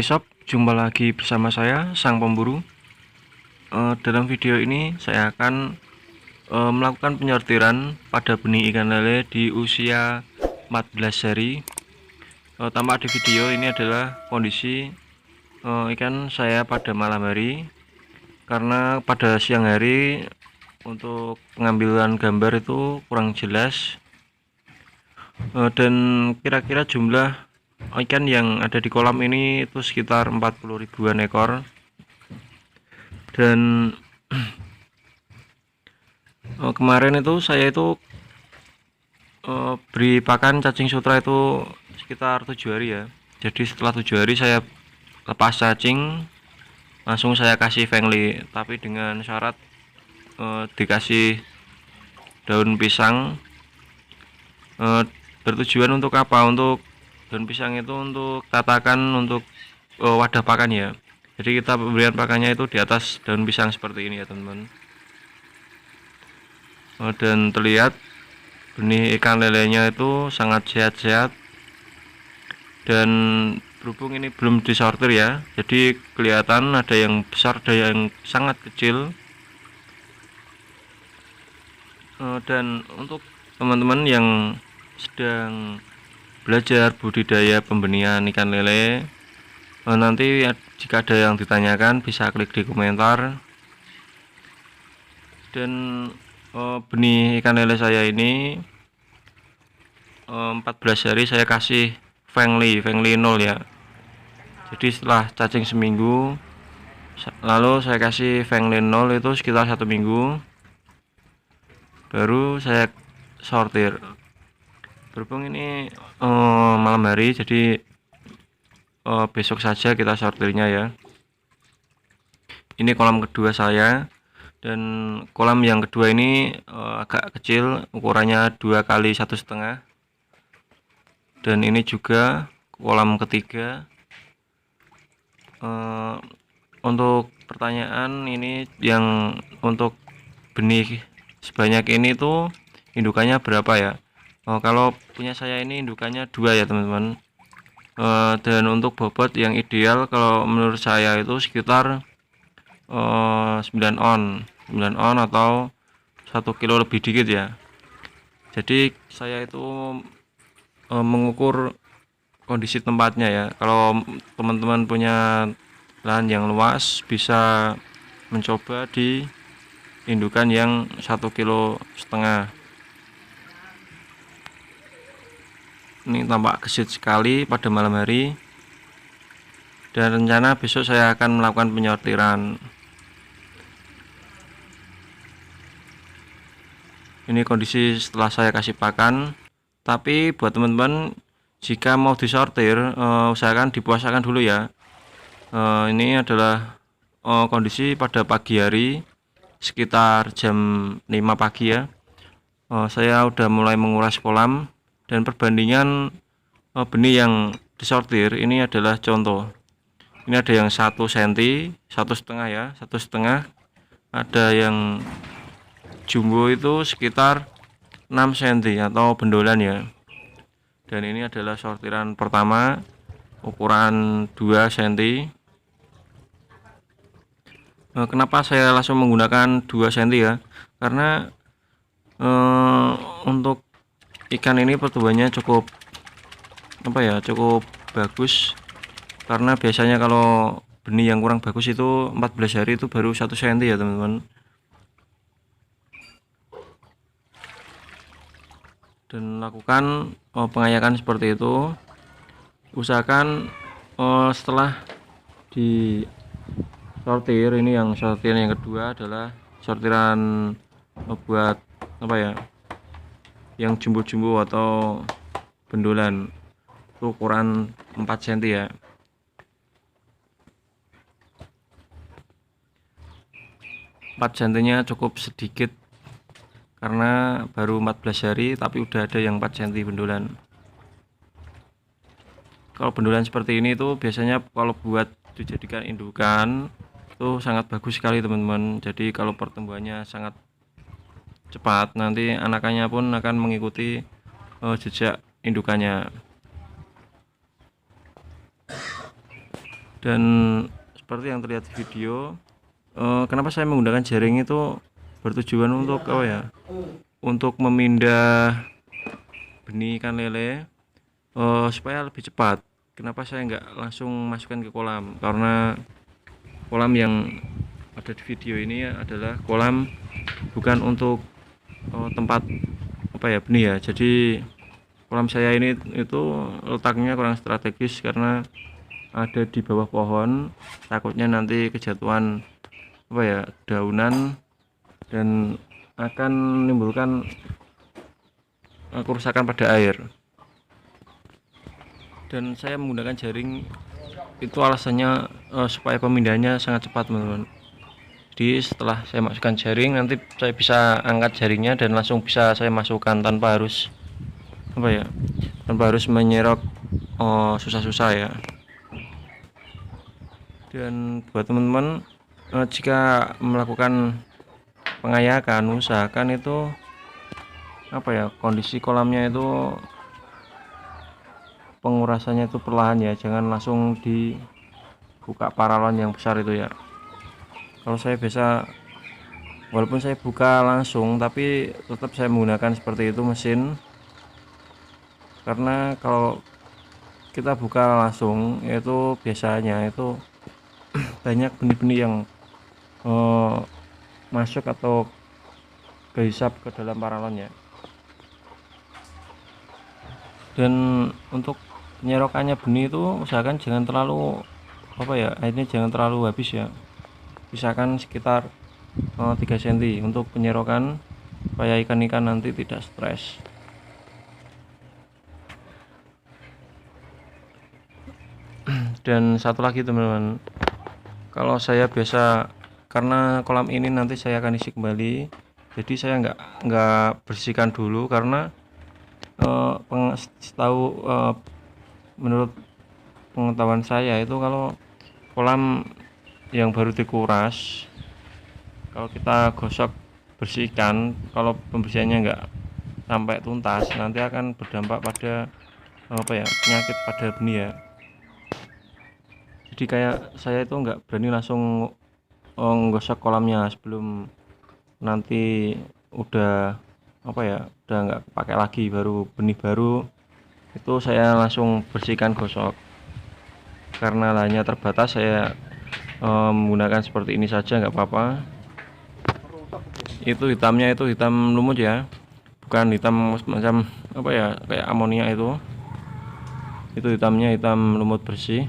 Hai sob, jumpa lagi bersama saya Sang Pemburu. Dalam video ini saya akan melakukan penyortiran pada benih ikan lele di usia 14 hari. Tampak di video ini adalah kondisi ikan saya pada malam hari, karena pada siang hari untuk pengambilan gambar itu kurang jelas, dan kira-kira jumlah ikan yang ada di kolam ini itu sekitar 40 ribuan ekor. Dan kemarin itu saya itu beri pakan cacing sutra itu sekitar 7 hari ya. Jadi setelah 7 hari saya lepas cacing, langsung saya kasih fengli, tapi dengan syarat dikasih daun pisang. Bertujuan untuk apa? Untuk daun pisang itu untuk katakan untuk wadah pakan ya. Jadi kita pemberian pakannya itu di atas daun pisang seperti ini ya teman-teman. Dan terlihat benih ikan lelenya itu sangat sehat-sehat, dan berhubung ini belum disortir ya, jadi kelihatan ada yang besar, ada yang sangat kecil. Dan untuk teman-teman yang sedang belajar budidaya pembenihan ikan lele, nanti jika ada yang ditanyakan bisa klik di komentar. Dan benih ikan lele saya ini 14 hari saya kasih fengli 0 ya. Jadi setelah cacing seminggu, lalu saya kasih fengli 0 itu sekitar 1 minggu, baru saya sortir. Berhubung ini malam hari, jadi besok saja kita sortirnya ya. Ini kolam kedua saya, dan kolam yang kedua ini agak kecil, ukurannya 2 kali 1,5. Dan ini juga kolam ketiga. Untuk pertanyaan ini, yang untuk benih sebanyak ini tuh indukannya berapa ya? Kalau punya saya ini indukannya 2 ya teman-teman. Dan untuk bobot yang ideal kalau menurut saya itu sekitar 9 on atau 1 kilo lebih dikit ya. Jadi saya itu mengukur kondisi tempatnya ya. Kalau teman-teman punya lahan yang luas, bisa mencoba di indukan yang 1,5 kilo. Ini tampak gesit sekali pada malam hari, dan rencana besok saya akan melakukan penyortiran. Ini kondisi setelah saya kasih pakan. Tapi buat teman-teman, jika mau disortir, usahakan dipuasakan dulu ya. Ini adalah kondisi pada pagi hari, sekitar jam 5 pagi ya. Saya udah mulai menguras kolam, dan perbandingan benih yang disortir ini adalah contoh. Ini ada yang 1 cm, 1,5 ya, 1,5. Ada yang jumbo itu sekitar 6 cm atau bendolan ya. Dan ini adalah sortiran pertama, ukuran 2 cm. Kenapa saya langsung menggunakan 2 cm ya? Karena untuk ikan ini pertumbuhannya cukup cukup bagus. Karena biasanya kalau benih yang kurang bagus itu 14 hari itu baru 1 cm ya teman-teman. Dan lakukan pengayakan seperti itu. Usahakan setelah di sortir, ini yang sortiran yang kedua adalah sortiran buat yang jumbo-jumbo atau bendolan, itu ukuran 4 cm ya. Cm-nya cukup sedikit karena baru 14 hari tapi udah ada yang 4 cm bendolan. Kalau bendolan seperti ini tuh biasanya kalau buat dijadikan indukan itu sangat bagus sekali teman-teman. Jadi kalau pertumbuhannya sangat cepat, nanti anakannya pun akan mengikuti jejak indukannya. Dan seperti yang terlihat di video, kenapa saya menggunakan jaring itu bertujuan untuk apa ya, untuk memindah benih ikan lele supaya lebih cepat. Kenapa saya nggak langsung masukkan ke kolam, karena kolam yang ada di video ini adalah kolam bukan untuk tempat apa ya, benih ya. Jadi kolam saya ini itu letaknya kurang strategis karena ada di bawah pohon, takutnya nanti kejatuhan apa ya, daunan dan akan menimbulkan kerusakan pada air. Dan saya menggunakan jaring itu alasannya supaya pemindahannya sangat cepat, teman-teman. Jadi setelah saya masukkan jaring, nanti saya bisa angkat jaringnya dan langsung bisa saya masukkan tanpa harus apa ya, tanpa harus menyerok susah-susah ya. Dan buat teman-teman, jika melakukan pengayakan, usahakan itu apa ya, kondisi kolamnya itu pengurasannya itu perlahan ya, jangan langsung dibuka paralon yang besar itu ya. Kalau saya biasa, walaupun saya buka langsung, tapi tetap saya menggunakan seperti itu mesin, karena kalau kita buka langsung itu biasanya itu banyak benih-benih yang masuk atau kehisap ke dalam paralonnya. Dan untuk penyerokannya benih itu usahakan jangan terlalu apa ya, airnya jangan terlalu habis ya, pisahkan sekitar 3 cm untuk penyerokan supaya ikan-ikan nanti tidak stres. Dan satu lagi teman-teman, kalau saya biasa, karena kolam ini nanti saya akan isi kembali, jadi saya nggak bersihkan dulu karena menurut pengetahuan saya itu kalau kolam yang baru dikuras, kalau kita gosok bersihkan, kalau pembersihannya nggak sampai tuntas, nanti akan berdampak pada apa ya, penyakit pada benih ya. Jadi kayak saya itu nggak berani langsung nggosok kolamnya sebelum nanti udah apa ya, udah nggak pakai lagi, baru benih baru itu saya langsung bersihkan, gosok. Karena lahannya terbatas, saya menggunakan seperti ini saja, nggak apa-apa. Itu hitamnya itu hitam lumut ya, bukan hitam macam apa ya, kayak amonia. Itu hitamnya hitam lumut bersih.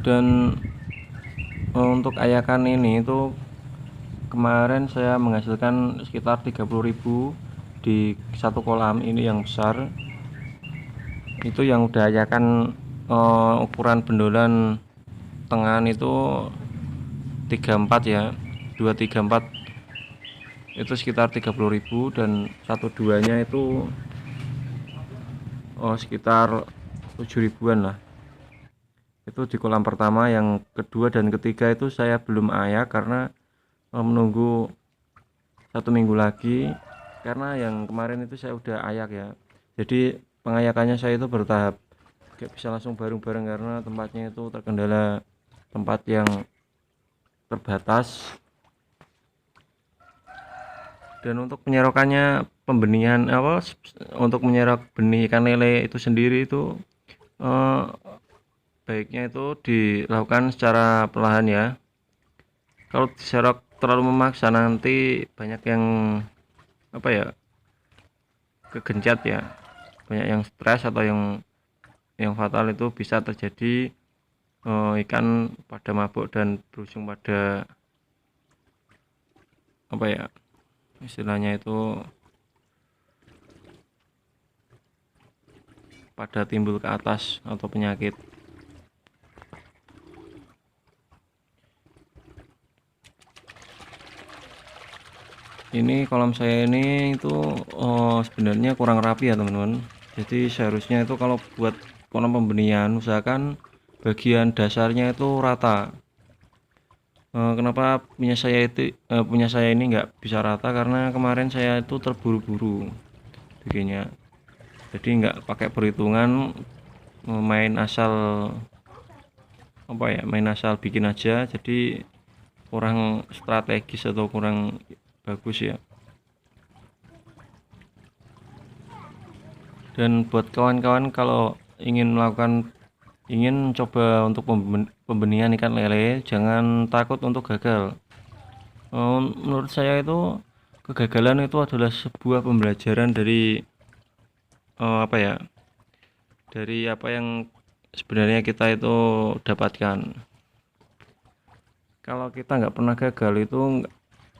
Dan untuk ayakan ini itu kemarin saya menghasilkan sekitar 30.000 di satu kolam ini yang besar. Itu yang udah ayakan ukuran bendolan tengahan itu 34 ya, 234 itu sekitar 30.000, dan 1/2-nya itu sekitar 7.000-an lah. Itu di kolam pertama. Yang kedua dan ketiga itu saya belum ayak karena menunggu 1 minggu lagi, karena yang kemarin itu saya udah ayak ya. Jadi pengayakannya saya itu bertahap, gak bisa langsung bareng-bareng karena tempatnya itu terkendala tempat yang terbatas. Dan untuk penyerokannya, pembenihan apa, untuk menyerok benih ikan lele itu sendiri itu baiknya itu dilakukan secara perlahan ya. Kalau diserok terlalu memaksa nanti banyak yang apa ya, kegencet ya, banyak yang stres atau yang fatal itu bisa terjadi, ikan pada mabuk dan berujung pada apa ya, istilahnya itu pada timbul ke atas atau penyakit. Ini kolam saya ini itu sebenarnya kurang rapi ya teman-teman. Jadi seharusnya itu kalau buat kolam pembenihan usahakan bagian dasarnya itu rata. Kenapa punya saya ini nggak bisa rata, karena kemarin saya itu terburu-buru bikinnya, jadi nggak pakai perhitungan main asal main asal bikin aja, jadi kurang strategis atau kurang bagus ya. Dan buat kawan-kawan kalau ingin coba untuk pembenihan ikan lele, jangan takut untuk gagal. Menurut saya itu kegagalan itu adalah sebuah pembelajaran dari dari apa yang sebenarnya kita itu dapatkan. Kalau kita nggak pernah gagal itu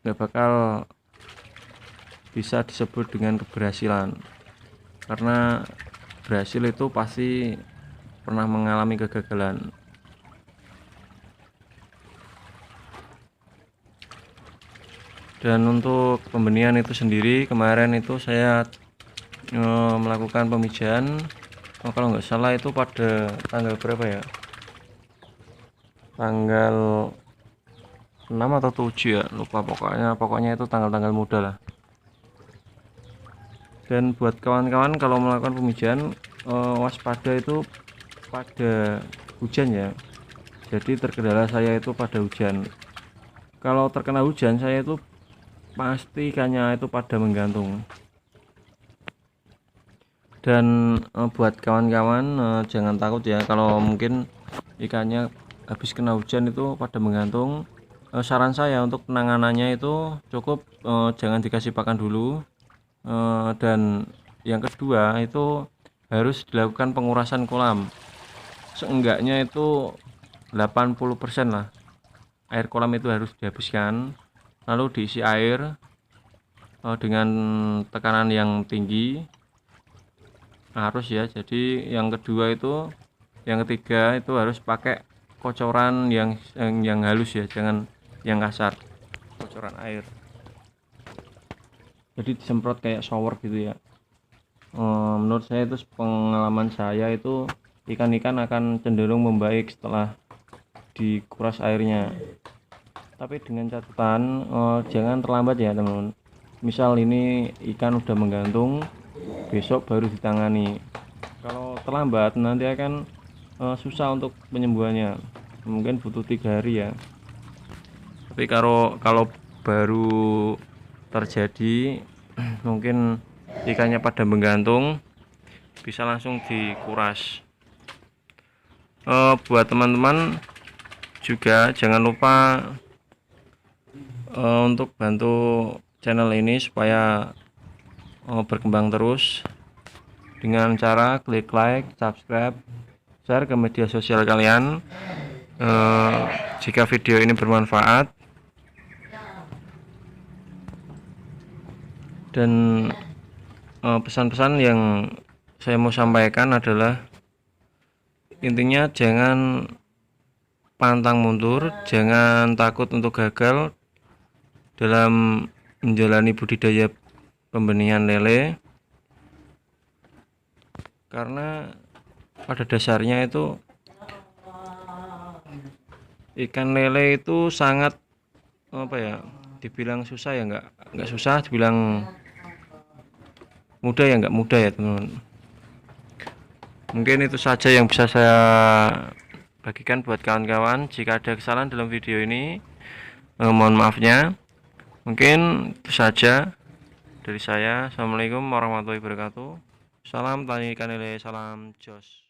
nggak bakal bisa disebut dengan keberhasilan, karena berhasil itu pasti pernah mengalami kegagalan. Dan untuk pembenihan itu sendiri, kemarin itu saya melakukan pemijahan, kalau nggak salah itu pada tanggal berapa ya, tanggal 6 atau 7 ya, lupa, pokoknya itu tanggal-tanggal muda lah. Dan buat kawan-kawan kalau melakukan pemijahan, waspada itu pada hujan ya, jadi terkendala saya itu pada hujan. Kalau terkena hujan saya itu pasti ikannya itu pada menggantung. Dan buat kawan-kawan jangan takut ya kalau mungkin ikannya habis kena hujan itu pada menggantung. Saran saya untuk penanganannya itu cukup jangan dikasih pakan dulu. Dan yang kedua itu harus dilakukan pengurasan kolam, seenggaknya itu 80% lah air kolam itu harus dihabiskan, lalu diisi air dengan tekanan yang tinggi, harus ya. Jadi yang ketiga itu harus pakai kocoran yang halus ya, jangan yang kasar, kocoran air, jadi disemprot kayak shower gitu ya. Menurut saya itu, pengalaman saya itu ikan-ikan akan cenderung membaik setelah dikuras airnya, tapi dengan catatan jangan terlambat ya teman-teman. Misal ini ikan udah menggantung, besok baru ditangani. Kalau terlambat nanti akan susah untuk penyembuhannya, mungkin butuh 3 hari ya. Tapi kalau baru terjadi mungkin ikannya pada menggantung, bisa langsung dikuras. Buat teman-teman juga jangan lupa untuk bantu channel ini supaya berkembang terus dengan cara klik like, subscribe, share ke media sosial kalian. Jika video ini bermanfaat, dan pesan-pesan yang saya mau sampaikan adalah, intinya jangan pantang mundur, jangan takut untuk gagal dalam menjalani budidaya pembenihan lele, karena pada dasarnya itu ikan lele itu sangat dibilang susah ya nggak susah, dibilang mudah ya nggak mudah ya teman-teman. Mungkin itu saja yang bisa saya bagikan buat kawan-kawan. Jika ada kesalahan dalam video ini, mohon maafnya. Mungkin itu saja dari saya. Assalamualaikum warahmatullahi wabarakatuh. Salam tani ikan lele, salam jos.